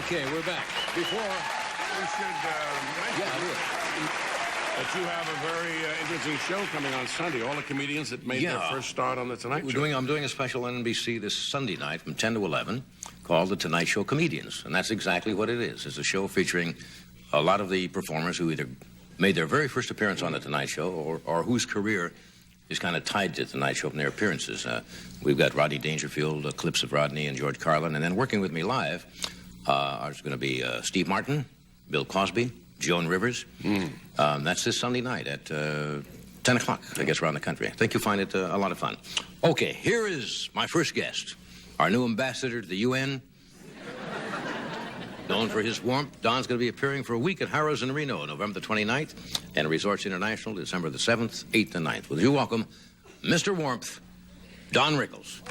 Okay, we're back. Before... We should mention that you have a very interesting show coming on Sunday. All the comedians that made their first start on The Tonight Show. I'm doing a special on NBC this Sunday night from 10 to 11 called The Tonight Show Comedians. And that's exactly what it is. It's a show featuring a lot of the performers who either made their very first appearance on The Tonight Show or whose career is kind of tied to The Tonight Show from their appearances. We've got Rodney Dangerfield, clips of Rodney and George Carlin. And then working with me live are going to be Steve Martin, Bill Cosby, Joan Rivers. That's this Sunday night at 10 o'clock, I guess, around the country. I think you'll find it a lot of fun. Okay, here is my first guest, our new ambassador to the UN. Known for his warmth, Don's going to be appearing for a week at Harrow's in Reno, November the 29th, and Resorts International, December the 7th, 8th, and 9th. Will you welcome Mr. Warmth, Don Rickles.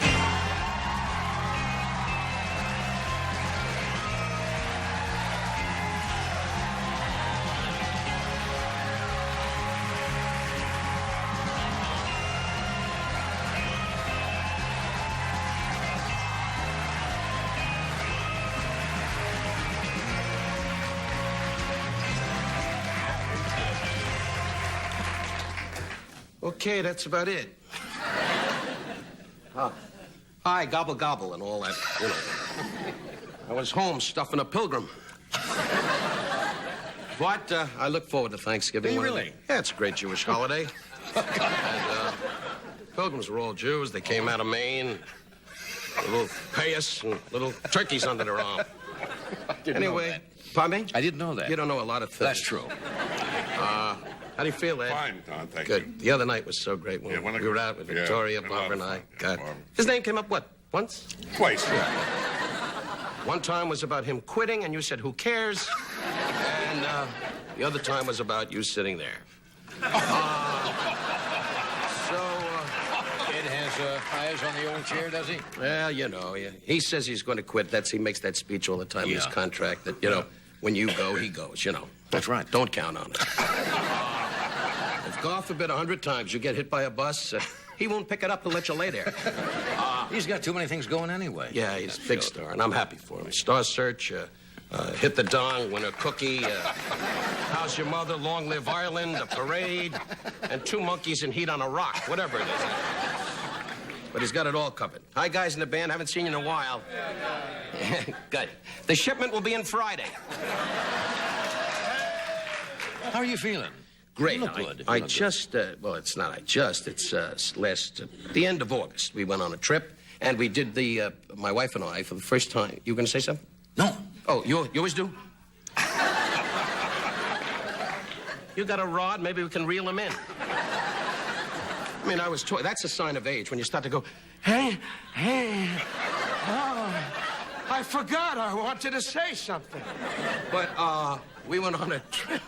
Okay, that's about it. Hi, gobble gobble and all that, you know. I was home stuffing a pilgrim. But I look forward to Thanksgiving. Do you really? Yeah, it's a great Jewish holiday. And pilgrims were all Jews. They came out of Maine. A little payas and little turkeys under their arm. Anyway, pardon me? I didn't know that. You don't know a lot of things. That's true. How do you feel, Ed? Fine, Don, thank you. Good. The other night was so great when we were out with Victoria, Barbara, and I. God. His name came up, what, once? Twice. One time was about him quitting, and you said, who cares? And the other time was about you sitting there. Ed has eyes on the old chair, does he? Well, you know, he says he's going to quit. He makes that speech all the time in his contract that, you know, when you go, he goes, you know. That's right. Don't count on it. If, God forbid, 100 times you get hit by a bus, he won't pick it up to let you lay there. He's got too many things going anyway. Yeah, he's a big star, and I'm happy for him. Star Search, Hit the Dong, Win a Cookie, How's Your Mother, Long Live Ireland, A Parade, and Two Monkeys in Heat on a Rock, whatever it is. But he's got it all covered. Hi, guys in the band. Haven't seen you in a while. Good. The shipment will be in Friday. How are you feeling? Great. You look good. I just, well, it's not I just, it's the end of August. We went on a trip, and we did my wife and I, for the first time. You going to say something? No. Oh, you always do? You got a rod? Maybe we can reel him in. I mean, that's a sign of age, when you start to go, hey, oh, I forgot I wanted to say something. But, we went on a trip.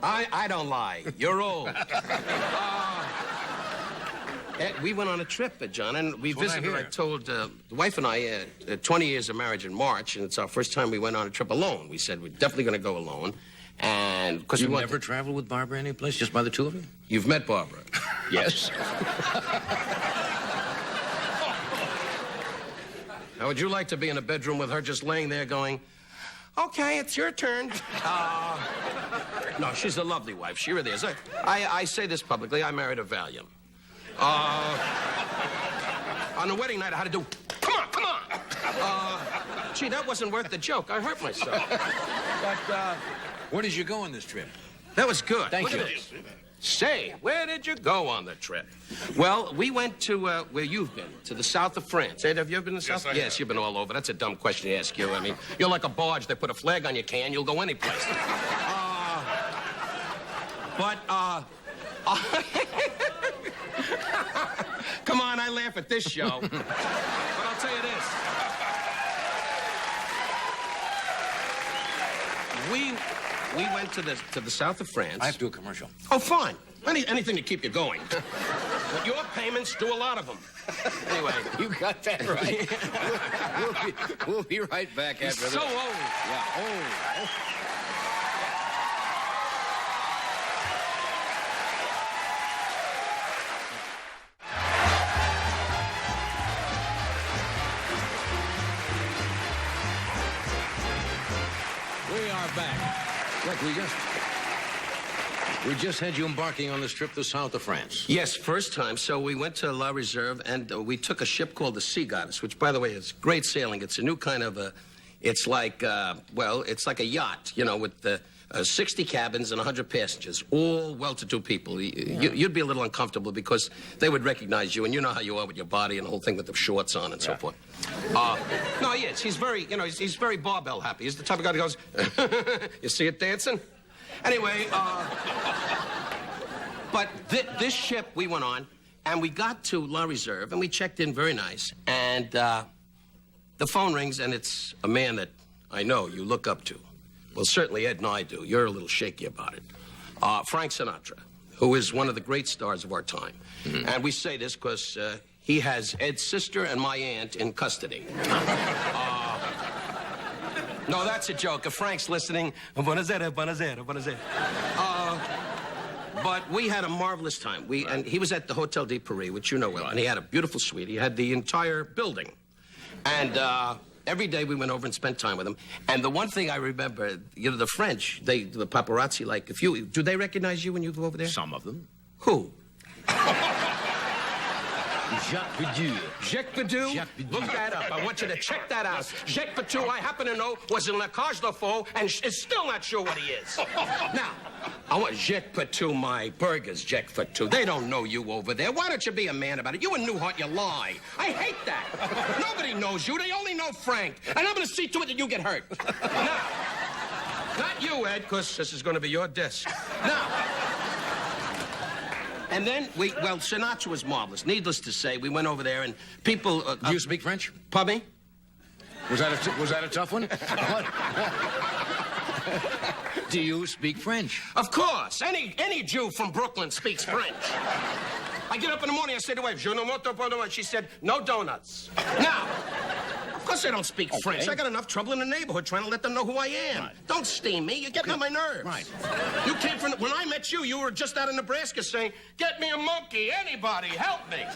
I don't lie. You're old. We went on a trip, John, and we visited. I told the wife and I, 20 years of marriage in March, and it's our first time we went on a trip alone. We said we're definitely going to go alone, and because you never traveled with Barbara any place, just by the two of you? You've met Barbara. Yes. How would you like to be in a bedroom with her just laying there going, okay, it's your turn? No, she's a lovely wife. She really is. I say this publicly. I married a Valium. On the wedding night, I had to do, come on. Gee, that wasn't worth the joke. I hurt myself. But, where did you go on this trip? That was good. Thank you. Say, where did you go on the trip? Well, we went to where you've been, to the south of France. Ed, have you ever been to the south? Yes, you've been all over. That's a dumb question to ask you. I mean, you're like a barge. They put a flag on your can, you'll go anyplace. Come on, I laugh at this show. But I'll tell you this. We went to the south of France. I have to do a commercial. Oh, fine. Anything to keep you going. But your payments do a lot of them. Anyway. You got that right. we'll be right back after this. So old. Yeah, old. back. Rick, we just had you embarking on this trip to the south of France. Yes, first time. So we went to La Reserve, and we took a ship called the Sea Goddess, which, by the way, is great sailing. It's a new kind of a... It's like, it's like a yacht, you know, with 60 cabins and 100 passengers, all well-to-do people. You'd be a little uncomfortable because they would recognize you, and you know how you are with your body and the whole thing with the shorts on and so forth. No, he is. He's very, you know, he's very barbell happy. He's the type of guy that goes, you see it dancing? Anyway, but this ship we went on, and we got to La Reserve, and we checked in very nice, and the phone rings, and it's a man that I know you look up to. Well, certainly Ed and I do. You're a little shaky about it. Frank Sinatra, who is one of the great stars of our time. Mm-hmm. And we say this because he has Ed's sister and my aunt in custody. No, that's a joke. If Frank's listening, buonasera, buonasera, buonasera. But we had a marvelous time. And he was at the Hotel de Paris, which you know well, and he had a beautiful suite. He had the entire building. And every day we went over and spent time with him. And the one thing I remember, you know, the French, the paparazzi, like, do they recognize you when you go over there? Some of them. Who? Jacques Bedu. Jacques Bedu? Look that up. I want you to check that out. Jacques Bedu, I happen to know, was in La Cage aux Folles and is still not sure what he is. Now, I want Jacques Bedu, my burgers, Jacques Bedu. They don't know you over there. Why don't you be a man about it? You and Newhart, you lie. I hate that. Nobody knows you. They only know Frank. And I'm going to see to it that you get hurt. Now, not you, Ed, because this is going to be your desk. Now... And then Sinatra was marvelous. Needless to say, we went over there and people... Do you speak French? Pardon me? Was that a tough one? Do you speak French? Of course. Any Jew from Brooklyn speaks French. I get up in the morning, I say to the wife, je ne monte pas de... She said, no donuts. Now... Of course I don't speak French. I got enough trouble in the neighborhood trying to let them know who I am. Right. Don't steam me. You're getting on my nerves. Right. You came from... When I met you, you were just out of Nebraska saying, get me a monkey. Anybody, help me.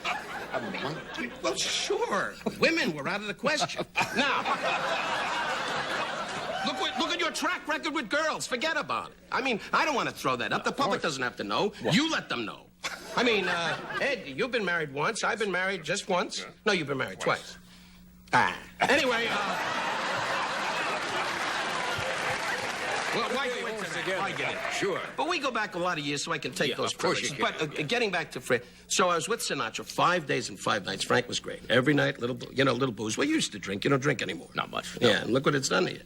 A monkey? Well, sure. Women were out of the question. Now, look at your track record with girls. Forget about it. I mean, I don't want to throw that up. The public doesn't have to know. What? You let them know. I mean, Ed, you've been married once. I've been married just once. No, you've been married twice. Anyway, well, why go into that? I get it. Sure. But we go back a lot of years, so I can take those of course privileges. you can. But getting back to Frank, so I was with Sinatra 5 days and 5 nights. Frank was great. Every night, little booze. Well, you used to drink. You don't drink anymore. Not much. No. Yeah, and look what it's done to you.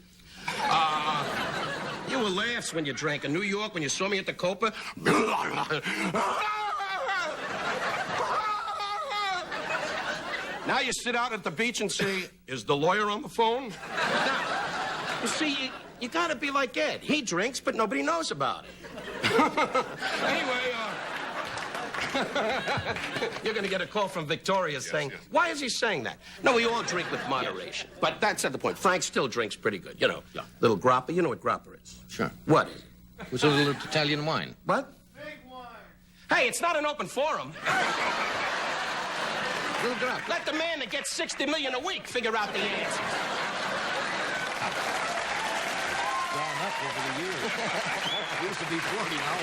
You were laughs when you drank. In New York, when you saw me at the Copa... Now you sit out at the beach and say, is the lawyer on the phone? Now, you see, you gotta be like Ed. He drinks, but nobody knows about it. Anyway, you're gonna get a call from Victoria saying, why is he saying that? No, we all drink with moderation. But that's not the point. Frank still drinks pretty good, you know. Yeah. Little grappa, you know what grappa is? Sure. What is it? It's a little Italian wine. What? Big wine. Hey, it's not an open forum. Let the man that gets $60 million a week figure out the answers. Gone up over the years. Used to be 40 now.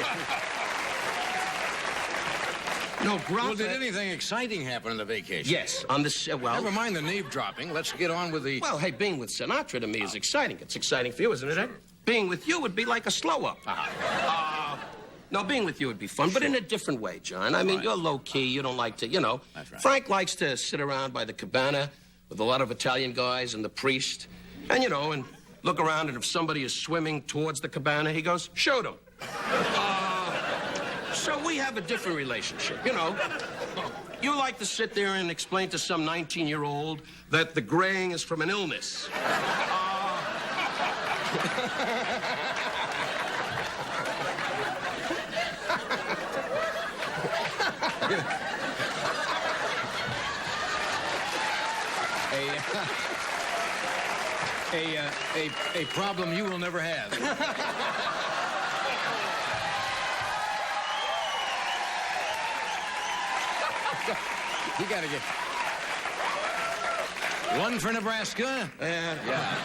No, grappa. Well, did anything exciting happen on the vacation? Yes, on the Never mind the nave dropping. Let's get on with the... Well, hey, being with Sinatra to me is exciting. It's exciting for you, isn't it, Ed? Being with you would be like a slow-up. No, being with you would be fun, but in a different way, John. I mean, you're low-key. You don't like to, you know. That's right. Frank likes to sit around by the cabana with a lot of Italian guys and the priest. And, you know, and look around, and if somebody is swimming towards the cabana, he goes, shoot him. So we have a different relationship, you know. You like to sit there and explain to some 19-year-old that the graying is from an illness. A problem you will never have. You gotta get one for Nebraska. Yeah.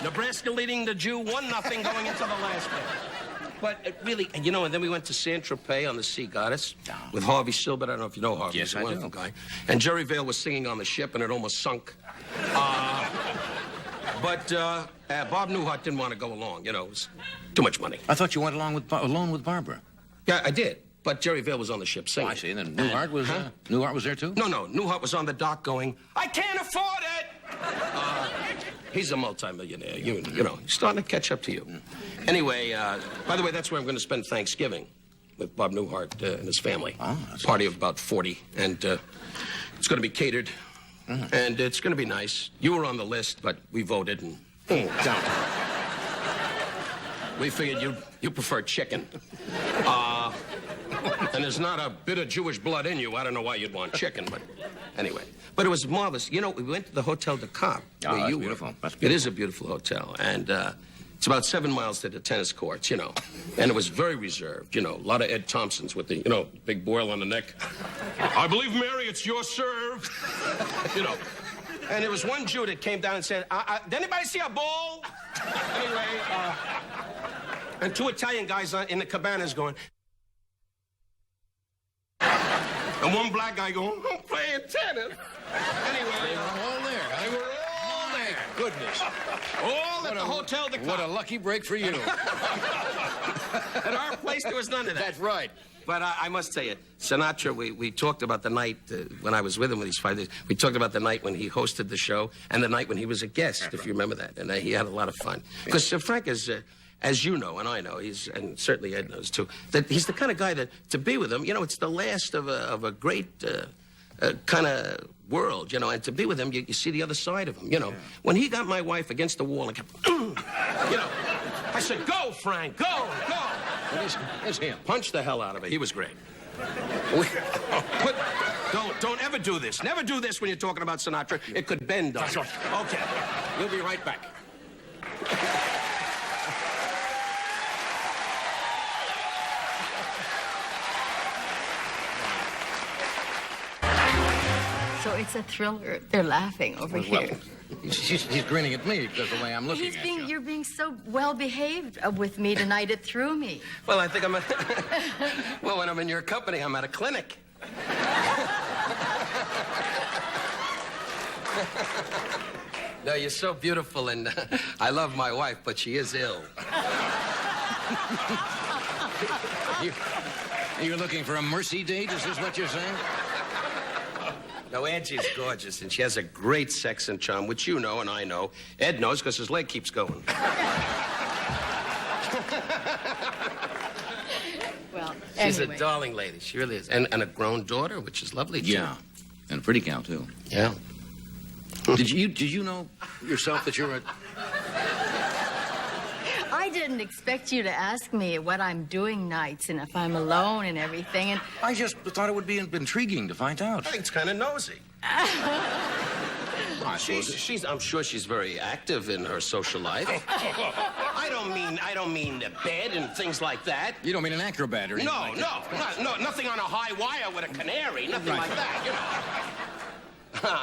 Nebraska leading the Jew 1-0 going into the last game. But it really, and then we went to Saint-Tropez on the Sea Goddess with Harvey Silbert. I don't know if you know Harvey. Yes, He's a I wonderful do. guy. And Jerry Vale was singing on the ship, and it almost sunk. But Bob Newhart didn't want to go along. It was too much money. I thought you went along with Barbara. Yeah, I did. But Jerry Vale was on the ship singing. Oh, I see. And then Newhart was Newhart was there too? No. Newhart was on the dock going, I can't afford it! He's a multimillionaire. You know, he's starting to catch up to you. Anyway, by the way, that's where I'm going to spend Thanksgiving with Bob Newhart and his family. Oh, that's Party of about 40. And it's going to be catered. And it's going to be nice. You were on the list, but we voted and down. We figured you prefer chicken. And there's not a bit of Jewish blood in you. I don't know why you'd want chicken, but anyway. But it was marvelous. We went to the Hotel de Cap. Oh, where that's you beautiful. were. That's It beautiful. is a beautiful hotel. And it's about 7 miles to the tennis courts, And it was very reserved, A lot of Ed Thompsons with the, big boil on the neck. I believe, Mary, it's your serve. And there was one Jew that came down and said, did anybody see a ball? Anyway, and 2 Italian guys in the cabanas going... And one black guy going, I'm playing tennis. Anyway, They were all there. they were all there. Goodness. All at the Hotel de Cap. What a lucky break for you. At our place, there was none of that. That's right. But I must tell you, Sinatra, we talked about the night when I was with him with these 5 days. We talked about the night when he hosted the show and the night when he was a guest, if you remember that. And he had a lot of fun. Because Frank is... as you know, and I know, and certainly Ed knows too, that he's the kind of guy that to be with him, it's the last of a great kind of world, and to be with him, you see the other side of him, Yeah. When he got my wife against the wall and kept, I said, go, Frank, go. It's him. Punch the hell out of it. He was great. But don't ever do this. Never do this when you're talking about Sinatra. It could bend on you. Okay. We'll be right back. So it's a thriller. They're laughing over here. He's grinning at me because of the way I'm looking at you. You're being so well behaved with me tonight. It threw me. Well, I think well, when I'm in your company, I'm at a clinic. No, you're so beautiful, and I love my wife, but she is ill. You're looking for a mercy date? Is this what you're saying? No, Angie's gorgeous, and she has a great sex and charm, which you know and I know. Ed knows because his leg keeps going. Well, She's anyway. a darling lady. She really is. And a grown daughter, which is lovely, too. Yeah. And a pretty gal, too. Yeah. Did you know yourself that you're a... I didn't expect you to ask me what I'm doing nights and if I'm alone and everything. And I just thought it would be intriguing to find out. I think it's kind of nosy. I suppose it- I'm sure she's very active in her social life. I don't mean the bed and things like that. You don't mean an acrobat or anything like that? No, nothing on a high wire with a canary, nothing Right. like that,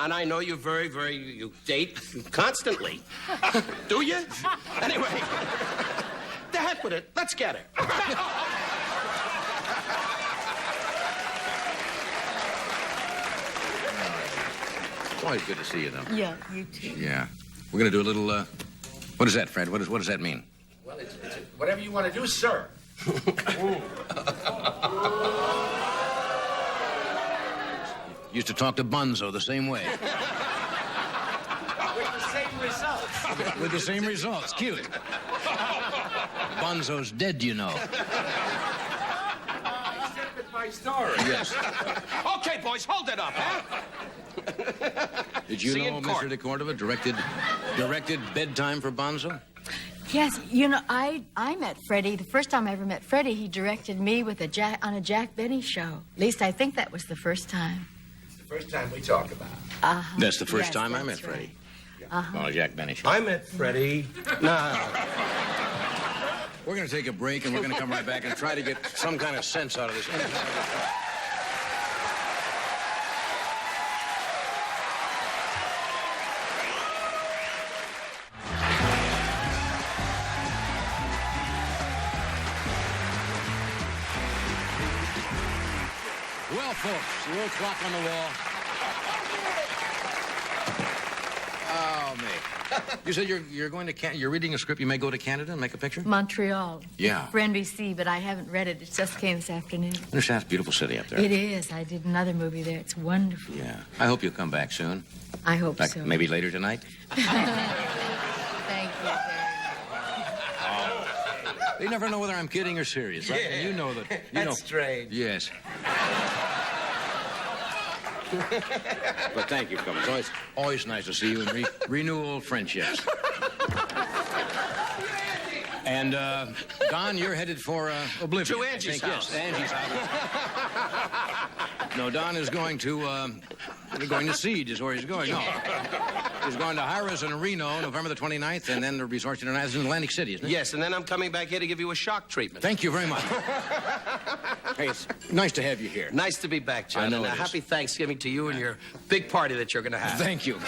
And I know you you date constantly. Do you? Anyway, the heck with it. Let's get her. It's always good to see you, though. yeah, you too. Yeah. We're going to do a little, what is that, Fred? What does that mean? Well, it's whatever you want to do, sir. Used to talk to Bunzo the same way. With the same results. With the same results. Cute. Bunzo's dead, you know. Accepted my story. Yes. Okay, boys, hold it up, huh? Did you See you know in Mr. court. de Cordova directed bedtime for Bonzo? Yes, I met Freddie. The first time I ever met Freddie, he directed me with on a Jack Benny show. At least I think that was the first time. The first time we talk about. Uh-huh. That's the first Yes, time I that's met right. Freddie. Uh-huh. On a Jack Benny show. I met Freddie. Nah. We're going to take a break, and we're going to come right back and try to get some kind of sense out of this. Well, folks, the little clock on the wall. Oh, me. You said you're going to Canada. You're reading a script. You may go to Canada and make a picture? Montreal. Yeah. For NBC, but I haven't read it. It just came this afternoon. I understand it's a beautiful city up there. It is. I did another movie there. It's wonderful. Yeah. I hope you'll come back soon. I hope Like so. maybe later tonight. Thank you very much. They never know whether I'm kidding or serious, right? And you know that. You know. strange. Yes. But thank you for coming. It's always nice to see you and renew old friendships. And, Don, you're headed for Oblivion. To Angie's house. Yes, Angie's house. No, Don is going to Siege is where he's going. No. He's going to Harrah's in Reno, November the 29th, and then the Resort International in Atlantic City, isn't it? Yes, and then I'm coming back here to give you a shock treatment. Thank you very much. Hey, it's nice to have you here. Nice to be back, John. I know And it is. happy Thanksgiving to you and your big party that you're going to have. Thank you.